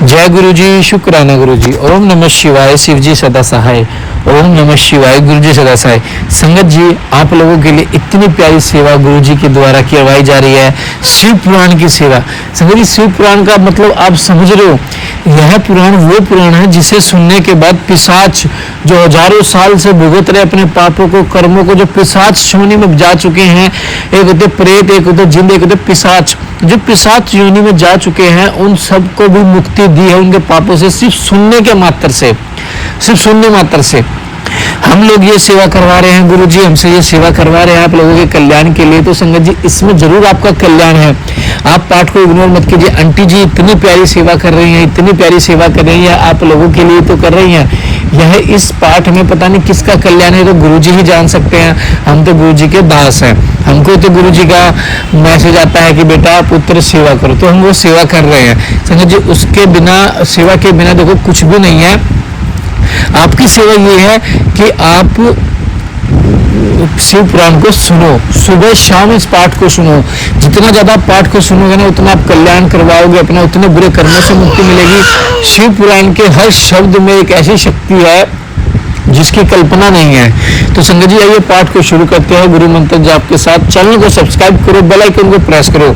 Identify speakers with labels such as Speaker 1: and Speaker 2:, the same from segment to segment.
Speaker 1: जय गुरु जी, शुक्राना गुरु जी। ओम नमः शिवाय, शिव जी सदा सहाय। ओम नमः शिवाय, गुरु जी सदा सहाय। संगत जी, आप लोगों के लिए इतनी प्यारी सेवा गुरु जी के द्वारा करवाई जा रही है, शिव पुराण की सेवा। संगत जी, शिव पुराण का मतलब आप समझ रहे हो, यह पुराण वो पुराण है जिसे सुनने के बाद पिशाच जो हजारों साल से भुगत रहे अपने पापों को, कर्मों को, जो पिशाच योनि में जा चुके हैं, एक होते प्रेत, एक होते जिंद, एक होते पिशाच, जो पिशाच योनि में जा चुके हैं, उन सबको भी मुक्ति दी है उनके पापों से, सिर्फ सुनने के मात्र से, सिर्फ सुनने मात्र से। हम लोग ये सेवा करवा रहे हैं, गुरु जी हमसे ये सेवा करवा रहे हैं आप लोगों के कल्याण के लिए। तो संगत जी, इसमें जरूर आपका कल्याण है। आप पाठ को इग्नोर मत कीजिए। आंटी जी इतनी प्यारी सेवा कर रही हैं, इतनी प्यारी सेवा कर रही हैं, आप लोगों के लिए तो कर रही हैं। यह इस पाठ में पता नहीं किसका कल्याण है, तो गुरु जी ही जान सकते हैं। हम तो गुरु जी के दास हैं। हमको तो गुरु जी का मैसेज आता है कि बेटा पुत्र सेवा करो, तो हम वो सेवा कर रहे हैं। संगत जी, उसके बिना, सेवा के बिना देखो कुछ भी नहीं है। आपकी सेवा ये है कि आप शिव पुराण को सुनो, सुबह शाम इस पाठ को सुनो। जितना ज्यादा पाठ को सुनोगे ना, उतना आप कल्याण करवाओगे अपना, उतने बुरे कर्मों से मुक्ति मिलेगी। शिव पुराण के हर शब्द में एक ऐसी शक्ति है जिसकी कल्पना नहीं है। तो संगत जी, आइए पाठ को शुरू करते हैं गुरु मंत्र जाप के साथ। चैनल को सब्सक्राइब करो, बेल आइकन को प्रेस करो,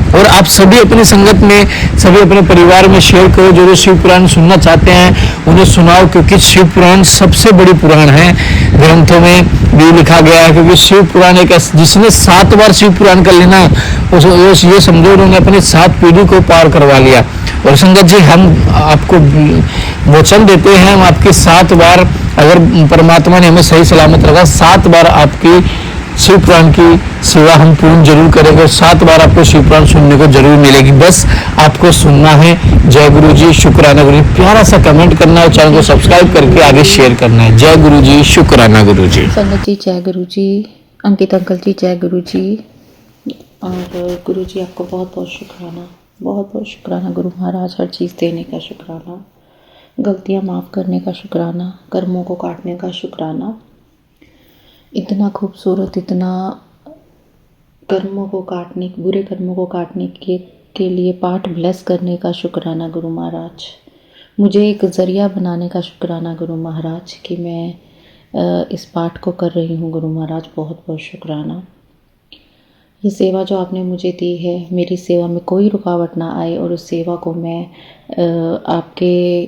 Speaker 1: और आप सभी अपनी संगत में, सभी अपने परिवार में शेयर करो। जो शिव पुराण सुनना चाहते हैं उन्हें सुनाओ, क्योंकि शिव पुराण सबसे बड़ी पुराण है। ग्रंथों में भी लिखा गया है, क्योंकि शिव पुराण एक, जिसने 7 बार शिव पुराण कर लेना, ये समझो उन्होंने अपनी 7 पीढ़ी को पार करवा लिया। और संगत जी, हम आपको वचन देते हैं, हम आपके 7 बार, अगर परमात्मा ने हमें सही सलामत रखा, 7 बार आपकी शिव पुराण की सेवा हम पूर्ण जरूर करेंगे, और 7 बार आपको शिव पुराण सुनने को जरूर मिलेगी। बस आपको सुनना है। जय गुरु जी, शुक्राना गुरु जी। प्यारा सा कमेंट करना है, चैनल को सब्सक्राइब करके आगे शेयर करना है। जय गुरु जी, शुक्राना गुरु जी।
Speaker 2: संगत जी जय गुरु जी। अंकित अंकल जी जय गुरु जी। और गुरु जी आपको बहुत बहुत शुक्राना, बहुत बहुत शुक्राना गुरु महाराज। हर चीज़ देने का शुक्राना, गलतियाँ माफ़ करने का शुक्राना, कर्मों को काटने का शुक्राना। इतना खूबसूरत, इतना कर्मों को काटने, बुरे कर्मों को काटने के लिए पाठ ब्लेस करने का शुक्राना गुरु महाराज। मुझे एक ज़रिया बनाने का शुक्राना गुरु महाराज, कि मैं इस पाठ को कर रही हूँ गुरु महाराज। बहुत बहुत शुक्राना। ये सेवा जो आपने मुझे दी है, मेरी सेवा में कोई रुकावट ना आए, और उस सेवा को मैं आपके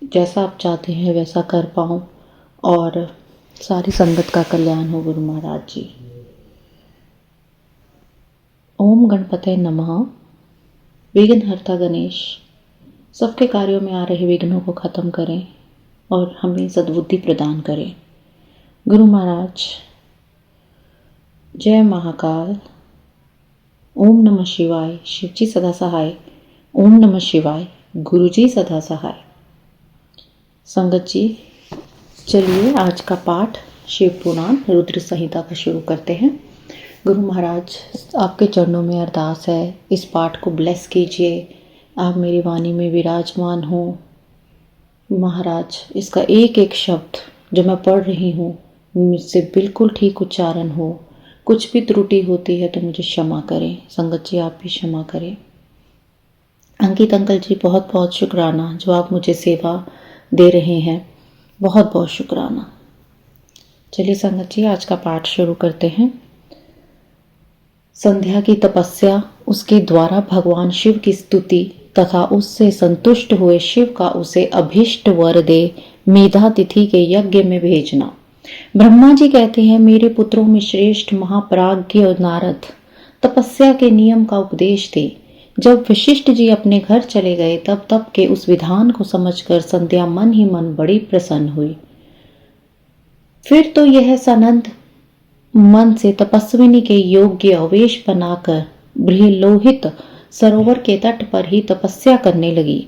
Speaker 2: जैसा आप चाहते हैं वैसा कर पाऊँ, और सारी संगत का कल्याण हो गुरु महाराज जी। ओम गणपते नमः। विघ्नहर्ता गणेश सबके कार्यों में आ रहे विघ्नों को ख़त्म करें और हमें सद्बुद्धि प्रदान करें गुरु महाराज। जय महाकाल। ओम नमः शिवाय, शिव जी सदा सहाय। ओम नमः शिवाय, गुरु जी सदा सहाय। संगत जी, चलिए आज का पाठ शिव पुराण रुद्र संहिता का शुरू करते हैं। गुरु महाराज, आपके चरणों में अरदास है, इस पाठ को ब्लेस कीजिए। आप मेरी वाणी में विराजमान हो महाराज। इसका एक एक शब्द जो मैं पढ़ रही हूँ मुझसे बिल्कुल ठीक उच्चारण हो। कुछ भी त्रुटि होती है तो मुझे क्षमा करें। संगत जी, आप भी क्षमा करें। अंकित अंकल जी, बहुत बहुत शुक्राना जो आप मुझे सेवा दे रहे हैं। बहुत बहुत शुक्राना। चलिए संगत जी, आज का पाठ शुरू करते हैं। संध्या की तपस्या, उसके द्वारा भगवान शिव की स्तुति तथा उससे संतुष्ट हुए शिव का उसे अभीष्ट वर दे मेधा तिथि के यज्ञ में भेजना। ब्रह्मा जी कहते हैं, मेरे पुत्रों में श्रेष्ठ महाप्राज्ञ और नारद तपस्या के नियम का उपदेश दे। जब वशिष्ठ जी अपने घर चले गए, तब के उस विधान को समझकर संध्या मन ही मन बड़ी प्रसन्न हुई। फिर तो यह सनंद मन से तपस्विनी के योग्य अवेश बनाकर बृहलोहित सरोवर के तट पर ही तपस्या करने लगी।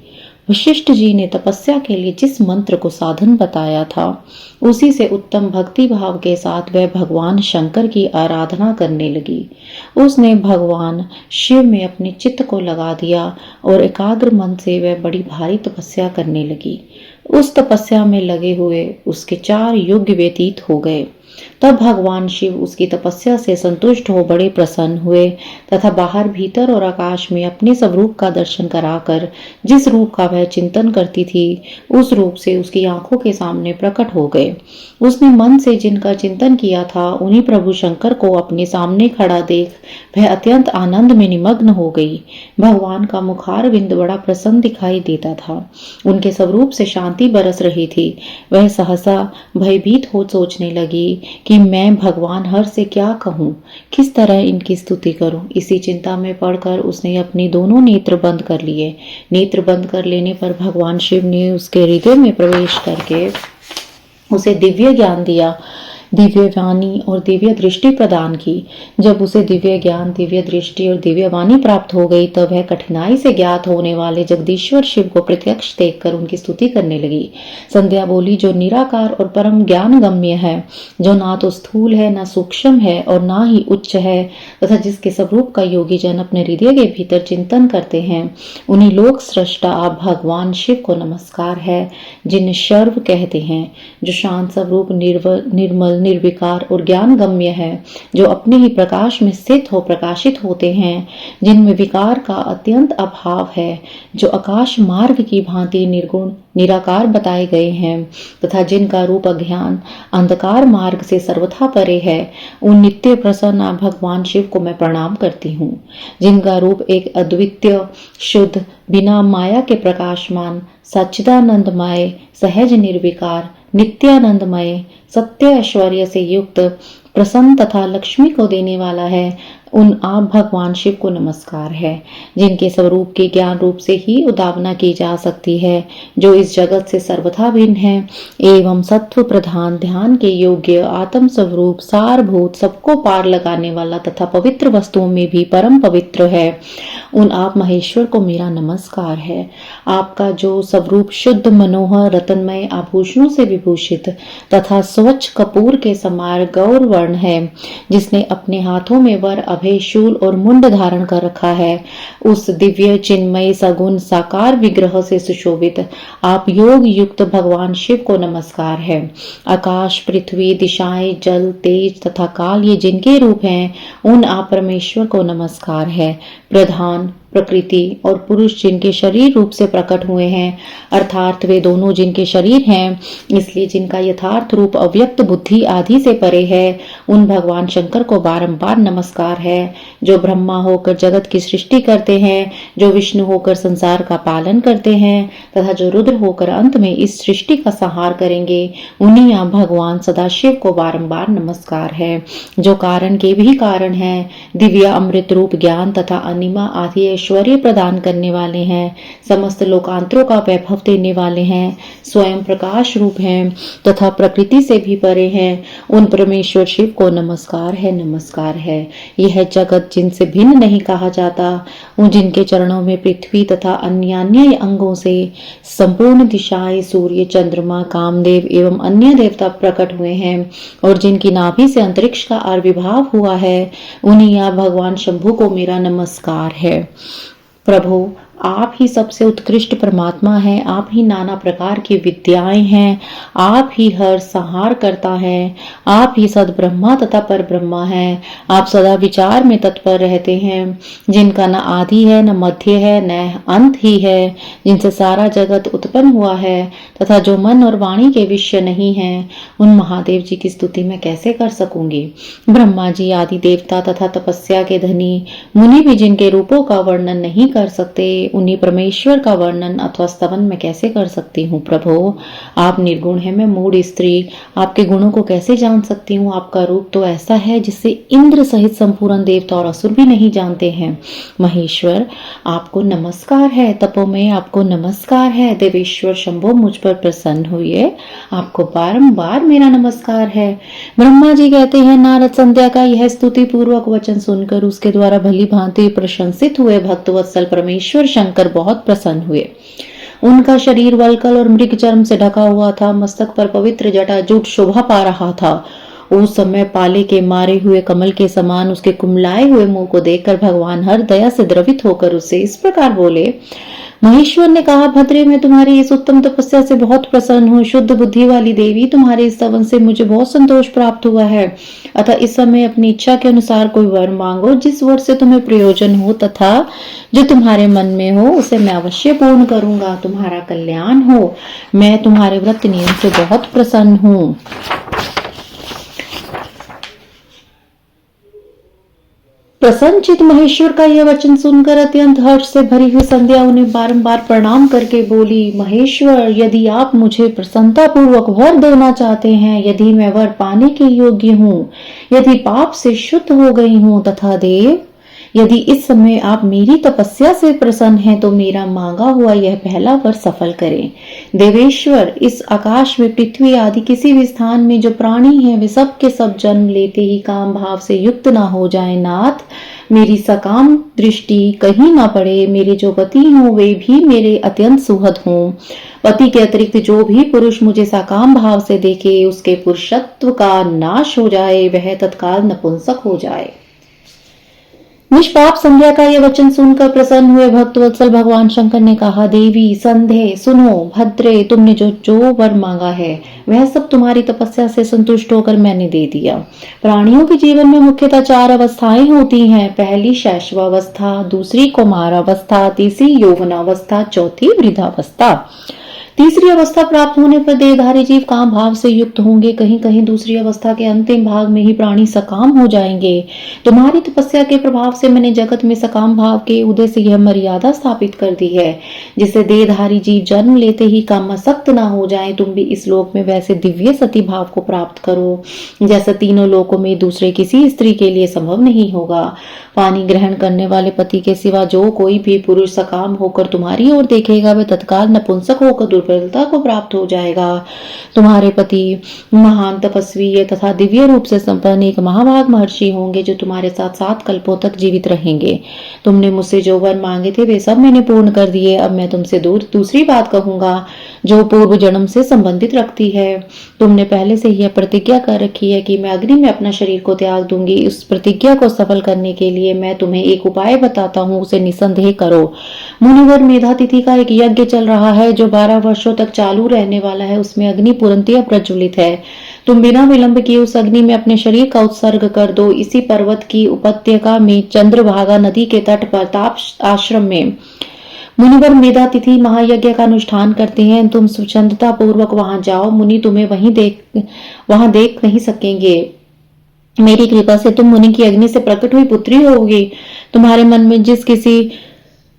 Speaker 2: वशिष्ठ जी ने तपस्या के लिए जिस मंत्र को साधन बताया था, उसी से उत्तम भक्ति भाव के साथ वह भगवान शंकर की आराधना करने लगी। उसने भगवान शिव में अपने चित्त को लगा दिया और एकाग्र मन से वह बड़ी भारी तपस्या करने लगी। उस तपस्या में लगे हुए उसके 4 युग व्यतीत हो गए। तब भगवान शिव उसकी तपस्या से संतुष्ट हो बड़े प्रसन्न हुए तथा बाहर भीतर और आकाश में अपने स्वरूप का दर्शन कराकर जिस रूप का वह चिंतन करती थी उस रूप से उसकी आंखों के सामने प्रकट हो गए। उसने मन से जिनका चिंतन किया था उन्हीं प्रभु शंकर को अपने सामने खड़ा देख वह अत्यंत आनंद में निमग्न हो गई। भगवान का मुखार बिंद बड़ा प्रसन्न दिखाई देता था। उनके स्वरूप से शांति बरस रही थी। वह सहसा भयभीत हो सोचने लगी कि मैं भगवान हर से क्या कहूँ, किस तरह इनकी स्तुति करूं। इसी चिंता में पड़कर उसने अपने दोनों नेत्र बंद कर लिए। नेत्र बंद कर लेने पर भगवान शिव ने उसके हृदय में प्रवेश करके उसे दिव्य ज्ञान दिया, दिव्य वाणी और दिव्य दृष्टि प्रदान की। जब उसे दिव्य ज्ञान, दिव्य दृष्टि और दिव्य वाणी प्राप्त हो गई तब वह कठिनाई से ज्ञात होने वाले जगदीश्वर शिव को प्रत्यक्ष देखकर उनकी स्तुति करने लगी। संध्या बोली, जो निराकार और परम ज्ञान गम्य है, जो ना तो स्थूल है, ना सूक्ष्म है और ना ही उच्च है, तथा जिसके स्वरूप का योगी जन अपने हृदय के भीतर चिंतन करते हैं, उन्हीं लोक सृष्टा आप भगवान शिव को नमस्कार है, जिन्हें शर्व कहते हैं, जो शांत स्वरूप निर्मल निर्विकार और ज्ञान गम्य है, जो अपने ही प्रकाश में स्थित हो प्रकाशित होते हैं, जिनमें विकार का अत्यंत अभाव है, जो आकाश मार्ग की भांति निर्गुण निराकार बताए गए हैं तथा जिनका रूप अज्ञान अंधकार मार्ग से सर्वथा परे है, उन नित्य प्रसन्न भगवान शिव को मैं प्रणाम करती हूँ। जिनका रूप एक अद्वितीय शुद्ध बिना माया के प्रकाशमान सच्चिदानंदमय सहज निर्विकार नित्यानंदमय सत्य ऐश्वर्य से युक्त प्रसन्न तथा लक्ष्मी को देने वाला है, उन आप भगवान शिव को नमस्कार है, जिनके स्वरूप के ज्ञान रूप से ही उदावना की जा सकती है, जो इस जगत से सर्वथा भिन्न है एवं सत्व प्रधान ध्यान के योग्य आत्म स्वरूप सारभूत सबको पार लगाने वाला तथा पवित्र वस्तुओं में भी परम पवित्र है। उन आप महेश्वर को मेरा नमस्कार है। आपका जो स्वरूप शुद्ध मनोहर रतनमय आभूषणों से विभूषित तथा स्वच्छ कपूर के समान गौर वर्ण है, जिसने अपने हाथों में वर अभय शूल और मुंड धारण कर रखा है, उस दिव्य चिन्मय सगुण साकार विग्रह से सुशोभित आप योग युक्त भगवान शिव को नमस्कार है। आकाश पृथ्वी दिशाएं जल तेज तथा काल ये जिनके रूप हैं, उन आप परमेश्वर को नमस्कार है। प्रधान प्रकृति और पुरुष जिनके शरीर रूप से प्रकट हुए हैं, अर्थात वे दोनों जिनके शरीर हैं, इसलिए जिनका यथार्थ रूप अव्यक्त बुद्धि आदि से परे है, उन भगवान शंकर को बारंबार नमस्कार है। जो ब्रह्मा होकर जगत की सृष्टि करते हैं, जो विष्णु होकर संसार का पालन करते हैं तथा जो रुद्र होकर अंत में इस सृष्टि का संहार करेंगे, उन्हीं आप भगवान सदाशिव को बारंबार नमस्कार है। जो कारण के भी कारण है, दिव्य अमृत रूप ज्ञान तथा अनिमा आदि ऐश्वर्य प्रदान करने वाले हैं, समस्त लोकांतरों का वैभव देने वाले हैं, स्वयं प्रकाश रूप हैं तथा प्रकृति से भी परे हैं, उन परमेश्वर शिव को नमस्कार है, नमस्कार है। यह जगत जिनसे भिन्न नहीं कहा जाता, उन जिनके चरणों में पृथ्वी तथा अन्य अंगों से संपूर्ण दिशाएं सूर्य चंद्रमा कामदेव एवं अन्य देवता प्रकट हुए हैं और जिनकी नाभि से अंतरिक्ष का आविर्भाव हुआ है, उन्हीं आप भगवान शंभु को मेरा नमस्कार है। प्रभु आप ही सबसे उत्कृष्ट परमात्मा हैं, आप ही नाना प्रकार की विद्याएं हैं, आप ही हर संहार करता है, आप ही सद ब्रह्मा तथा पर ब्रह्मा हैं। आप सदा विचार में तत्पर रहते हैं, जिनका न आदि है न मध्य है न अंत ही है, जिनसे सारा जगत उत्पन्न हुआ है तथा जो मन और वाणी के विषय नहीं है, उन महादेव जी की स्तुति मैं कैसे कर सकूंगी। ब्रह्मा जी आदि देवता तथा तपस्या के धनी मुनि भी जिनके रूपों का वर्णन नहीं कर सकते, उन्हीं परमेश्वर का वर्णन अथवा स्तवन मैं कैसे कर सकती हूँ। प्रभु आप निर्गुण है, मैं मूढ़ स्त्री आपके गुणों को कैसे जान सकती हूँ। आपका रूप तो ऐसा है जिससे इंद्र सहित संपूर्ण देवता और असुर भी नहीं जानते हैं। महेश्वर आपको नमस्कार है, तपोमय आपको नमस्कार है। देवेश्वर शंभो मुझ पर प्रसन्न हुए, आपको बारंबार मेरा नमस्कार है। ब्रह्मा जी कहते हैं, नारद संध्या का यह स्तुति पूर्वक वचन सुनकर उसके द्वारा भली भांति प्रशंसित हुए भक्तवत्सल परमेश्वर शंकर बहुत प्रसन्न हुए। उनका शरीर वल्कल और मृग चर्म से ढका हुआ था, मस्तक पर पवित्र जटा जूट शोभा पा रहा था। उस समय पाले के मारे हुए कमल के समान उसके कुमलाए हुए मुंह को देखकर भगवान हर दया से द्रवित होकर उससे इस प्रकार बोले। महेश्वर ने कहा, भद्रे, मैं तुम्हारी इस उत्तम तपस्या से बहुत प्रसन्न हूँ। शुद्ध बुद्धि वाली देवी, तुम्हारे इस स्तवन से मुझे बहुत संतोष प्राप्त हुआ है। अतः इस समय अपनी इच्छा के अनुसार कोई वर मांगो, जिस वर से तुम्हें प्रयोजन हो तथा जो तुम्हारे मन में हो उसे मैं अवश्य पूर्ण करूंगा। तुम्हारा कल्याण हो। मैं तुम्हारे व्रत नियम से बहुत प्रसन्न हूँ। प्रसन्नचित महेश्वर का यह वचन सुनकर अत्यंत हर्ष से भरी हुई संध्या उन्हें बारंबार प्रणाम करके बोली, महेश्वर, यदि आप मुझे प्रसन्नता पूर्वक वर देना चाहते हैं, यदि मैं वर पाने के योग्य हूँ, यदि पाप से शुद्ध हो गई हूँ तथा देव, यदि इस समय आप मेरी तपस्या से प्रसन्न हैं तो मेरा मांगा हुआ यह पहला वर सफल करें। देवेश्वर, इस आकाश में पृथ्वी आदि किसी भी स्थान में जो प्राणी हैं वे सब के सब जन्म लेते ही काम भाव से युक्त ना हो जाए। नाथ, मेरी सकाम दृष्टि कहीं ना पड़े। मेरे जो पति हों वे भी मेरे अत्यंत सुहृद हों। पति के अतिरिक्त जो भी पुरुष मुझे सकाम भाव से देखे उसके पुरुषत्व का नाश हो जाए, वह तत्काल नपुंसक हो जाए। निष्पाप संध्या का यह वचन सुनकर प्रसन्न हुए भक्त वत्सल भगवान शंकर ने कहा, देवी संध्या सुनो। भद्रे, तुमने जो वर मांगा है वह सब तुम्हारी तपस्या से संतुष्ट होकर मैंने दे दिया। प्राणियों के जीवन में मुख्यतः 4 अवस्थाएं होती हैं। पहली शैशवावस्था, दूसरी कौमारावस्था, तीसरी यौवनावस्था, चौथी वृद्धावस्था। तीसरी अवस्था प्राप्त होने पर देहधारी जीव काम भाव से युक्त होंगे। कहीं कहीं दूसरी अवस्था के अंतिम भाग में ही प्राणी सकाम हो जाएंगे। तुम्हारी तपस्या के प्रभाव से मैंने जगत में सकाम भाव के उदय से यह मर्यादा स्थापित कर दी है, जिससे देहधारी जीव जन्म लेते ही कामासक्त ना हो जाएं। तुम भी इस लोक में वैसे दिव्य सती भाव को प्राप्त करो जैसा तीनों लोकों में दूसरे किसी स्त्री के लिए संभव नहीं होगा। पानी ग्रहण करने वाले पति के सिवा जो कोई भी पुरुष सकाम होकर तुम्हारी ओर देखेगा वह तत्काल नपुंसक होकर दुर्बलता को प्राप्त हो जाएगा। तुम्हारे पति महान तपस्वी तथा दिव्य रूप से संपन्न एक महाभाग महर्षि होंगे जो तुम्हारे साथ 7 कल्पों तक जीवित रहेंगे। तुमने मुझसे जो वर मांगे थे वे सब मैंने पूर्ण कर दिए। अब मैं तुमसे दूसरी बात कहूंगा जो पूर्व जन्म से संबंधित रखती है। तुमने पहले से यह प्रतिज्ञा कर रखी है कि मैं अग्नि में अपना शरीर को त्याग दूंगी। उस प्रतिज्ञा को सफल करने के लिए मैं तुम्हें एक उपाय बताता हूँ, उसे निसंदेह करो। मुनिवर मेधा तिथि का एक यज्ञ चल रहा है जो 12 वर्षों तक चालू रहने वाला है। उसमें अग्नि पूर्णतः प्रज्वलित है। तुम बिना विलंब किए उस अग्नि में अपने शरीर का उत्सर्ग कर दो। इसी पर्वत की उपत्यका में चंद्रभागा नदी के तट पर ताप आश्रम में मुनिवर मेधा तिथि महायज्ञ का अनुष्ठान करते हैं। तुम स्वच्छंदता पूर्वक वहां जाओ। मुनि तुम्हें वहां देख नहीं सकेंगे। मेरी कृपा से तुम मुनि की अग्नि से प्रकट हुई पुत्री होगी। तुम्हारे मन में जिस किसी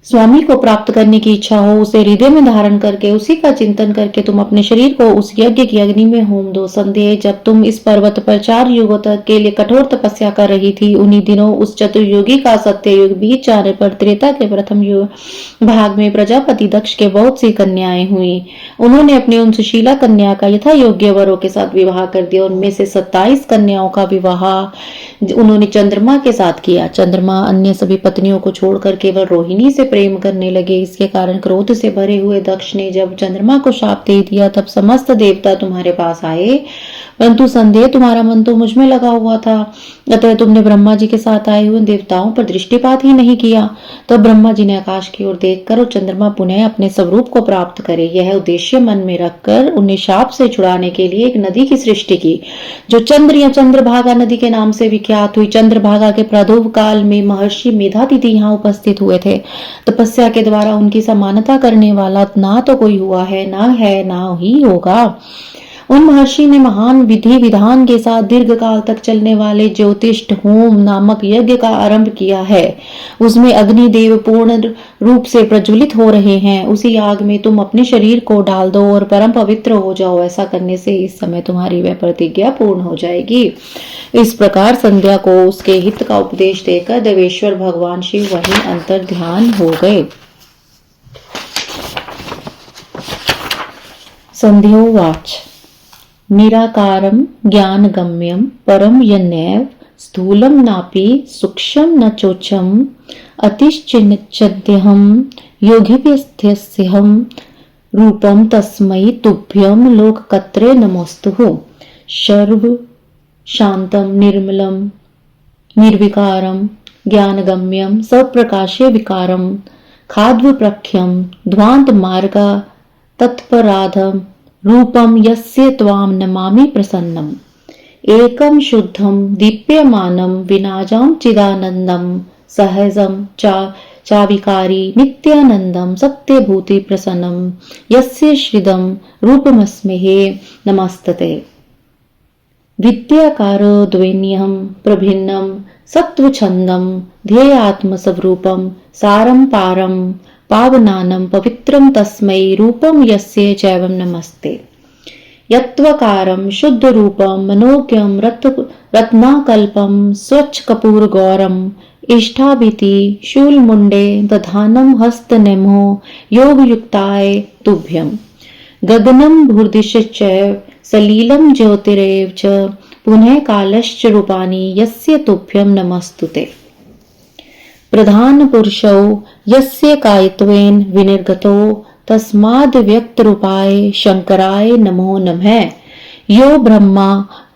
Speaker 2: स्वामी को प्राप्त करने की इच्छा हो उसे हृदय में धारण करके उसी का चिंतन करके तुम अपने शरीर को उस यज्ञ की अग्नि में होम दो। संदेह, जब तुम इस पर्वत पर 4 युगों तक के लिए कठोर तपस्या कर रही थी, उन्हीं दिनों उस चतुर्युगी का सत्य युग बीत जाने पर त्रेता के प्रथम युग भाग में प्रजापति दक्ष के बहुत सी कन्याएं हुई। उन्होंने अपनी उन सुशीला कन्या का यथा योग्य वरों के साथ विवाह कर दिया। उनमें से 27 कन्याओं का विवाह उन्होंने चंद्रमा के साथ किया। चंद्रमा अन्य सभी पत्नियों को छोड़कर केवल रोहिणी से प्रेम करने लगे। इसके कारण क्रोध से भरे हुए दक्ष ने जब चंद्रमा को शाप दे दिया तब समस्त देवता तुम्हारे पास आए, परंतु संदेह तुम्हारा मन तो मुझ में लगा हुआ था। अतः तुमने ब्रह्मा जी के साथ आए हुए देवताओं पर दृष्टिपात ही नहीं किया। तब ब्रह्मा जी ने आकाश की ओर देखकर और चंद्रमा पुनः अपने स्वरूप को प्राप्त करे यह उद्देश्य मन में रखकर उन्हें शाप से छुड़ाने के लिए एक नदी की सृष्टि की जो चंद्र या चंद्रभागा नदी के नाम से विख्यात हुई। चंद्रभागा के प्रादुर्भाव काल में महर्षि मेधातिथि यहाँ उपस्थित हुए थे। तपस्या के द्वारा उनकी समानता करने वाला ना तो कोई हुआ है, ना ही होगा। उन महर्षि ने महान विधि विधान के साथ दीर्घ काल तक चलने वाले ज्योतिष्ठ होम नामक यज्ञ का आरंभ किया है। उसमें अग्निदेव पूर्ण रूप से प्रज्वलित हो रहे हैं। उसी आग में तुम अपने शरीर को डाल दो और परम पवित्र हो जाओ। ऐसा करने से इस समय तुम्हारी वह प्रतिज्ञा पूर्ण हो जाएगी। इस प्रकार संध्या को उसके हित का उपदेश देकर देवेश्वर भगवान शिव वहीं अंतर ध्यान हो गए। संध्योवाच निराकारं ज्ञानगम्यं परम यन्नैव स्थूलं नापि सूक्ष्मं न चोच्चं अतिश्चिन्त्यहं योगिव्यस्थ्यस्यहं रूपं तस्मै तुभ्यं लोककर्त्रे नमोस्तुः। शांतम निर्मलम निर्विकारम ज्ञानगम्यम सप्रकाशे विकारम खाद्वप्रख्यम ध्वांत मार्ग तत्पराधम रूपम यस्य त्वां नमामि प्रसन्नम एकम शुद्धम दीप्यमानम विनाजाम चिदानंदम सहजम चाविकारी नित्यानंदम सत्यभूति प्रसन्नम यस्य श्रीदम रूपमस्महे नमस्तते विद्याकारो द्वैन्यहं प्रभिन्नं सत्त्वछन्दं ध्येयात्मस्वरूपं सारं पारं पावनानं पवित्रं तस्मै रूपं यस्य चैवं नमस्ते यत्त्वकारं शुद्धरूपं मनोज्ञं रत्नाकल्पं स्वच्छकपूरगौरम् इष्टाभिति शूलमुण्डे दधानं हस्तनेमो योगयुक्ताय तुभ्यं गगनं भूर्दिशश्चैव सलीलं ज्योतिरेव च पुनः कालश्च रूपाणि यस्य तुभ्यं नमस्तुते प्रधानपुरुषौ यस्य कायत्वेन विनिर्गतो तस्माद् व्यक्तरूपाय शंकराय नमो नमः यो ब्रह्मा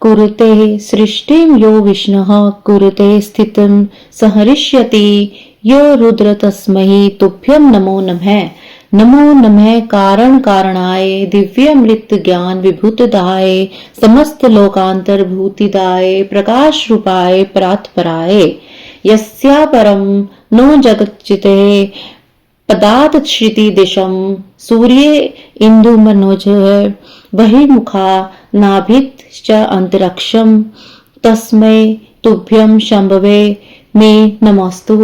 Speaker 2: कुरुते सृष्टिं यो विष्णुः कुरुते स्थितिं सहरिष्यति यो रुद्र तस्मै तुभ्यं नमो नमः नमो नमः कारण कारणाय दिव्यामृत ज्ञान विभूतदाय समस्त लोकांतर्भूतिदाय प्रकाश रूपाय परात्पराय यस्या परम नो जगच्चिते पदार्थ श्रुति दिशम सूर्य इंदु मनोज बहिर्मुखा नाभित च अंतरिक्षम तस्मै तुभ्यं शंभवे मे नमस्तु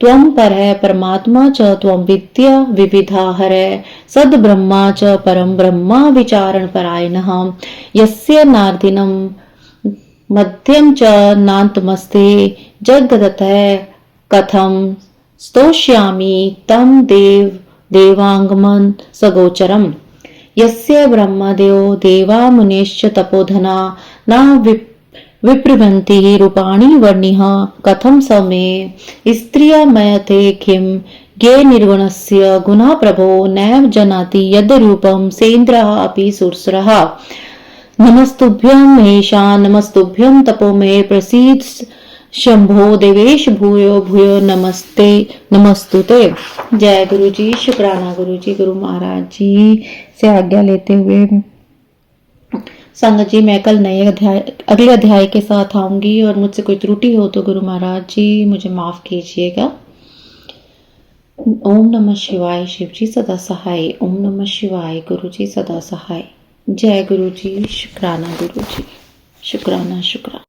Speaker 2: त्वं परः परमात्मा च त्वं विद्या विविधा हरः सद्ब्रह्मा च परं ब्रह्मा विचारण परायणः यस्य नारदिनं मध्यं च नान्तमस्ते जगदतः कथं स्तोष्यामि तं देवांगमं सगोचरम् यस्य ब्रह्मदेवो देवा मुनेश्च तपोधना न विप्रभन्ति रूपाणि वर्णिः कथं स मे स्त्रिया मयते किं ज्ञे निर्गुणस्य गुणः प्रभो नैव जानाति यद् रूपं सेन्द्रः अपि सुरसरः नमस्तुभ्यं महेशा नमस्तुभ्यं तपो मे प्रसीद शंभो देवेश भूयो भूयो नमस्ते नमस्तुते। जय गुरु जी, शुक्राना गुरु जी, गुरु महाराज जी से आज्ञा लेते हुए संगत जी मैं कल नए अगले अध्याय के साथ आऊंगी और मुझसे कोई त्रुटि हो तो गुरु महाराज जी मुझे माफ कीजिएगा। ओम नमः शिवाय, शिव जी सदा सहाय। ओम नमः शिवाय, गुरु जी सदा सहाय। जय गुरु जी, शुक्राना गुरु जी, शुक्राना शुक्राना।